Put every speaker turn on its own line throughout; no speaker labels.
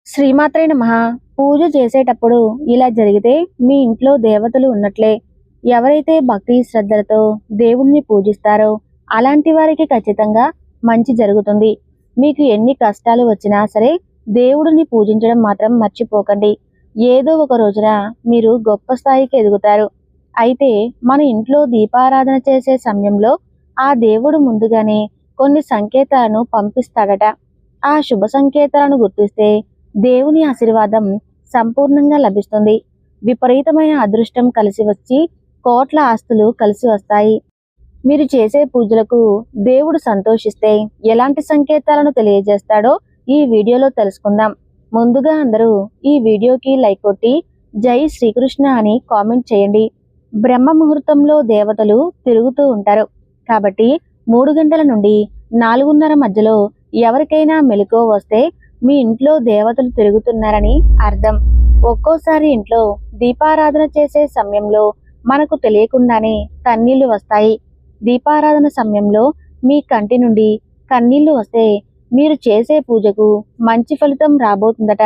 శ్రీమాత్రే నమః. పూజ చేసేటప్పుడు ఇలా జరిగితే మీ ఇంట్లో దేవతలు ఉన్నట్లే. ఎవరైతే భక్తి శ్రద్ధలతో దేవుణ్ణి పూజిస్తారో అలాంటి వారికి ఖచ్చితంగా మంచి జరుగుతుంది. మీకు ఎన్ని కష్టాలు వచ్చినా సరే దేవుడిని పూజించడం మాత్రం మర్చిపోకండి. ఏదో ఒక రోజున మీరు గొప్ప స్థాయికి ఎదుగుతారు. అయితే మన ఇంట్లో దీపారాధన చేసే సమయంలో ఆ దేవుడు ముందుగానే కొన్ని సంకేతాలను పంపిస్తాడట. ఆ శుభ సంకేతాలను గుర్తిస్తే దేవుని ఆశీర్వాదం సంపూర్ణంగా లభిస్తుంది. విపరీతమైన అదృష్టం కలిసి వచ్చి కోట్ల ఆస్తులు కలిసి వస్తాయి. మీరు చేసే పూజలకు దేవుడు సంతోషిస్తే ఎలాంటి సంకేతాలను తెలియజేస్తాడో ఈ వీడియోలో తెలుసుకుందాం. ముందుగా అందరూ ఈ వీడియోకి లైక్ కొట్టి జై శ్రీకృష్ణ అని కామెంట్ చేయండి. బ్రహ్మ ముహూర్తంలో దేవతలు తిరుగుతూ ఉంటారు కాబట్టి 3 గంటల నుండి 4:30 మధ్యలో ఎవరికైనా మెలకువ వస్తే మీ ఇంట్లో దేవతలు తిరుగుతున్నారని అర్థం. ఒక్కోసారి ఇంట్లో దీపారాధన చేసే సమయంలో మనకు తెలియకుండానే కన్నీళ్లు వస్తాయి. దీపారాధన సమయంలో మీ కంటి నుండి కన్నీళ్లు వస్తే మీరు చేసే పూజకు మంచి ఫలితం రాబోతుందట.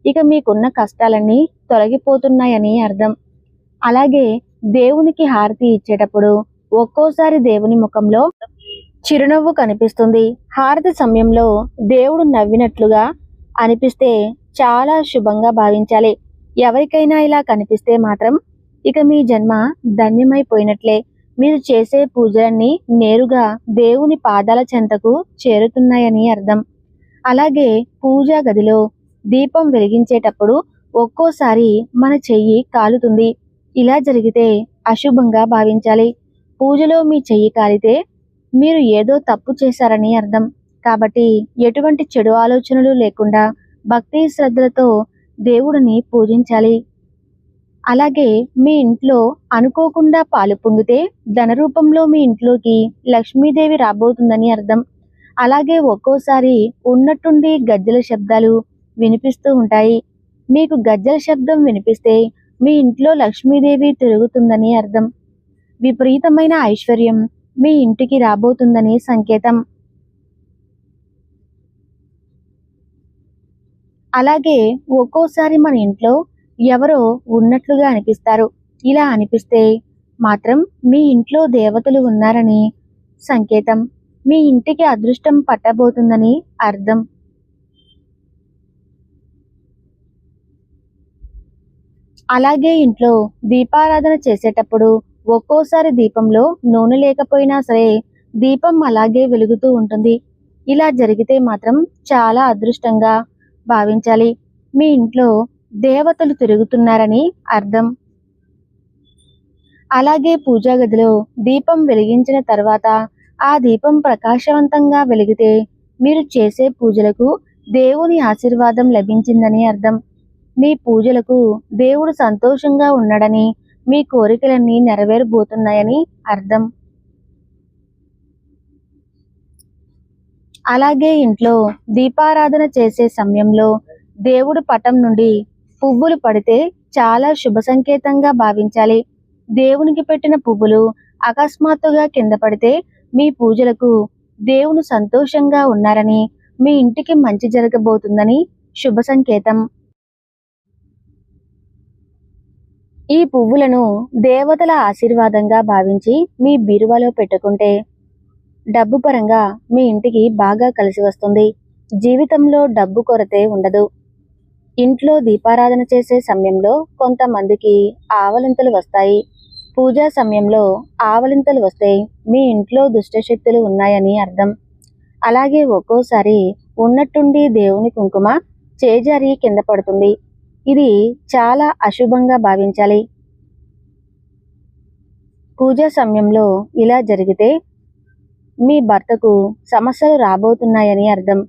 ఇక మీకున్న కష్టాలన్నీ తొలగిపోతున్నాయని అర్థం. అలాగే దేవునికి హారతి ఇచ్చేటప్పుడు ఒక్కోసారి దేవుని ముఖంలో చిరునవ్వు కనిపిస్తుంది. హారతి సమయంలో దేవుడు నవ్వినట్లుగా అనిపిస్తే చాలా శుభంగా భావించాలి. ఎవరికైనా ఇలా కనిపిస్తే మాత్రం ఇక మీ జన్మ ధన్యమైపోయినట్లే. మీరు చేసే పూజలన్నీ నేరుగా దేవుని పాదాల చెంతకు చేరుతున్నాయని అర్థం. అలాగే పూజా గదిలో దీపం వెలిగించేటప్పుడు ఒక్కోసారి మన చెయ్యి కాలుతుంది. ఇలా జరిగితే అశుభంగా భావించాలి. పూజలో మీ చెయ్యి కాలితే మీరు ఏదో తప్పు చేశారని అర్థం. కాబట్టి ఎటువంటి చెడు ఆలోచనలు లేకుండా భక్తి శ్రద్ధలతో దేవుడిని పూజించాలి. అలాగే మీ ఇంట్లో అనుకోకుండా పాలు పొంగితే ధన రూపంలో మీ ఇంట్లోకి లక్ష్మీదేవి రాబోతుందని అర్థం. అలాగే ఒక్కోసారి ఉన్నట్టుండి గజ్జల శబ్దాలు వినిపిస్తూ ఉంటాయి. మీకు గజ్జల శబ్దం వినిపిస్తే మీ ఇంట్లో లక్ష్మీదేవి తిరుగుతుందని అర్థం. విపరీతమైన ఐశ్వర్యం మీ ఇంటికి రాబోతుందని సంకేతం. అలాగే ఒక్కోసారి మన ఇంట్లో ఎవరో ఉన్నట్లుగా అనిపిస్తారు. ఇలా అనిపిస్తే మాత్రం మీ ఇంట్లో దేవతలు ఉన్నారని సంకేతం. మీ ఇంటికి అదృష్టం పట్టబోతుందని అర్థం. అలాగే ఇంట్లో దీపారాధన చేసేటప్పుడు ఒక్కోసారి దీపంలో నూనె లేకపోయినా సరే దీపం అలాగే వెలుగుతూ ఉంటుంది. ఇలా జరిగితే మాత్రం చాలా అదృష్టంగా భావించాలి. మీ ఇంట్లో దేవతలు తిరుగుతున్నారని అర్థం. అలాగే పూజా గదిలో దీపం వెలిగించిన తర్వాత ఆ దీపం ప్రకాశవంతంగా వెలిగితే మీరు చేసే పూజలకు దేవుని ఆశీర్వాదం లభించిందని అర్థం. మీ పూజలకు దేవుడు సంతోషంగా ఉన్నాడని, మీ కోరికలన్నీ నెరవేరబోతున్నాయని అర్థం. అలాగే ఇంట్లో దీపారాధన చేసే సమయంలో దేవుడి పటం నుండి పువ్వులు పడితే చాలా శుభ సంకేతంగా భావించాలి. దేవునికి పెట్టిన పువ్వులు అకస్మాత్తుగా కింద పడితే మీ పూజలకు దేవుడు సంతోషంగా ఉన్నారని, మీ ఇంటికి మంచి జరగబోతుందని శుభ సంకేతం. ఈ పువ్వులను దేవతల ఆశీర్వాదంగా భావించి మీ బీరువాలో పెట్టుకుంటే డబ్బు పరంగా మీ ఇంటికి బాగా కలిసి వస్తుంది. జీవితంలో డబ్బు కొరతే ఉండదు. ఇంట్లో దీపారాధన చేసే సమయంలో కొంతమందికి ఆవలింతలు వస్తాయి. పూజా సమయంలో ఆవలింతలు వస్తే మీ ఇంట్లో దుష్టశక్తులు ఉన్నాయని అర్థం. అలాగే ఒక్కోసారి ఉన్నట్టుండి దేవుని కుంకుమ చేజారి కింద పడుతుంది. ఇది చాలా అశుభంగా భావించాలి. పూజా సమయంలో ఇలా జరిగితే మీ భర్తకు సమస్యలు రాబోతున్నాయని అర్థం.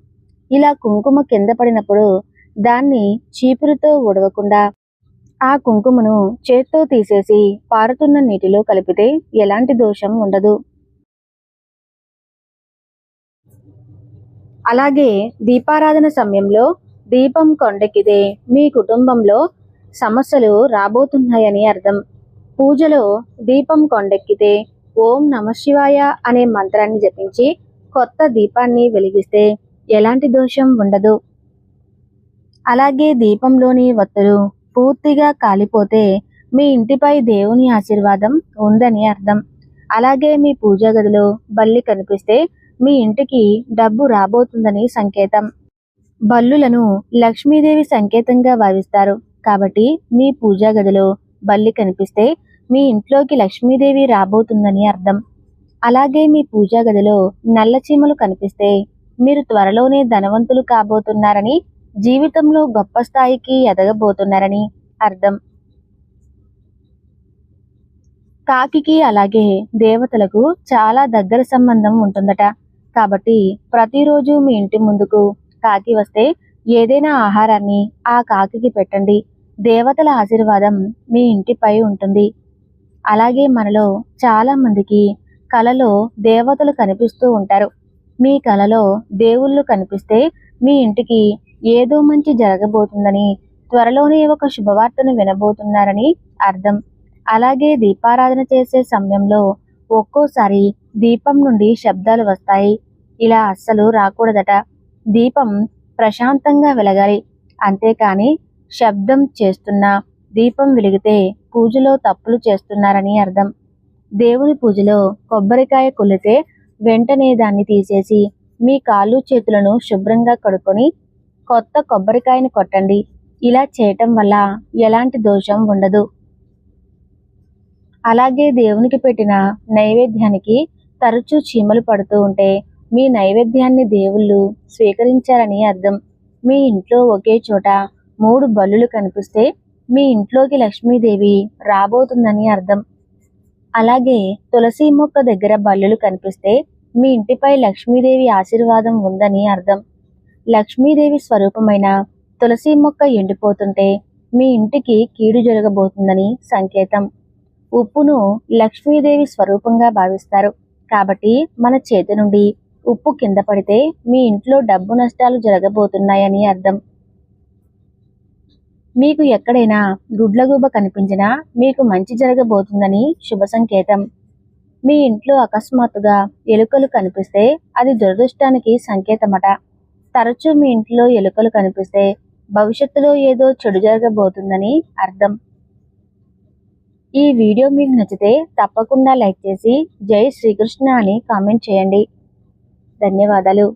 ఇలా కుంకుమ కింద పడినప్పుడు దాన్ని చీపురుతో ఉడవకుండా ఆ కుంకుమను చేత్తో తీసేసి పారుతున్న నీటిలో కలిపితే ఎలాంటి దోషం ఉండదు. అలాగే దీపారాధన సమయంలో దీపం కొండెక్కితే మీ కుటుంబంలో సమస్యలు రాబోతున్నాయని అర్థం. పూజలో దీపం కొండెక్కితే ఓం నమఃశివాయ అనే మంత్రాన్ని జపించి కొత్త దీపాన్ని వెలిగిస్తే ఎలాంటి దోషం ఉండదు. అలాగే దీపంలోని వత్తులు పూర్తిగా కాలిపోతే మీ ఇంటిపై దేవుని ఆశీర్వాదం ఉందని అర్థం. అలాగే మీ పూజా గదిలో బల్లి కనిపిస్తే మీ ఇంటికి డబ్బు రాబోతుందని సంకేతం. బల్లులను లక్ష్మీదేవి సంకేతంగా భావిస్తారు. కాబట్టి మీ పూజా గదిలో బల్లి కనిపిస్తే మీ ఇంట్లోకి లక్ష్మీదేవి రాబోతుందని అర్థం. అలాగే మీ పూజా గదిలో నల్ల చీమలు కనిపిస్తే మీరు త్వరలోనే ధనవంతులు కాబోతున్నారని, జీవితంలో గొప్ప స్థాయికి ఎదగబోతున్నారని అర్థం. కాకికి అలాగే దేవతలకు చాలా దగ్గర సంబంధం ఉంటుందట. కాబట్టి ప్రతిరోజు మీ ఇంటి ముందుకు కాకి వస్తే ఏదైనా ఆహారాన్ని ఆ కాకికి పెట్టండి. దేవతల ఆశీర్వాదం మీ ఇంటిపై ఉంటుంది. అలాగే మనలో చాలా మందికి కలలో దేవతలు కనిపిస్తూ ఉంటారు. మీ కలలో దేవుళ్ళు కనిపిస్తే మీ ఇంటికి ఏదో మంచి జరగబోతుందని, త్వరలోనే ఒక శుభవార్తను వినబోతున్నారని అర్థం. అలాగే దీపారాధన చేసే సమయంలో ఒక్కోసారి దీపం నుండి శబ్దాలు వస్తాయి. ఇలా అస్సలు రాకూడదట. దీపం ప్రశాంతంగా వెలగాలి. అంతేకాని శబ్దం చేస్తున్నా దీపం వెలిగితే పూజలో తప్పులు చేస్తున్నారని అర్థం. దేవుని పూజలో కొబ్బరికాయ కొలితే వెంటనే దాన్ని తీసేసి మీ కాళ్ళు చేతులను శుభ్రంగా కడుక్కొని కొత్త కొబ్బరికాయను కొట్టండి. ఇలా చేయటం వల్ల ఎలాంటి దోషం ఉండదు. అలాగే దేవునికి పెట్టిన నైవేద్యానికి తరచూ చీమలు పడుతూ ఉంటే మీ నైవేద్యాన్ని దేవుళ్ళు స్వీకరించారని అర్థం. మీ ఇంట్లో ఒకే చోట 3 బల్లులు కనిపిస్తే మీ ఇంట్లోకి లక్ష్మీదేవి రాబోతుందని అర్థం. అలాగే తులసి మొక్క దగ్గర బల్లులు కనిపిస్తే మీ ఇంటిపై లక్ష్మీదేవి ఆశీర్వాదం ఉందని అర్థం. లక్ష్మీదేవి స్వరూపమైన తులసి మొక్క ఎండిపోతుంటే మీ ఇంటికి కీడు జరగబోతుందని సంకేతం. ఉప్పును లక్ష్మీదేవి స్వరూపంగా భావిస్తారు. కాబట్టి మన చేతి నుండి ఉప్పు కింద పడితే మీ ఇంట్లో డబ్బు నష్టాలు జరగబోతున్నాయని అర్థం. మీకు ఎక్కడైనా గుడ్లగూబ కనిపించినా మీకు మంచి జరగబోతుందని శుభ సంకేతం. మీ ఇంట్లో అకస్మాత్తుగా ఎలుకలు కనిపిస్తే అది దురదృష్టానికి సంకేతమట. తరచూ మీ ఇంట్లో ఎలుకలు కనిపిస్తే భవిష్యత్తులో ఏదో చెడు జరగబోతుందని అర్థం. ఈ వీడియో మీకు నచ్చితే తప్పకుండా లైక్ చేసి జై శ్రీకృష్ణ అని కామెంట్ చేయండి. ధన్యవాదాలు.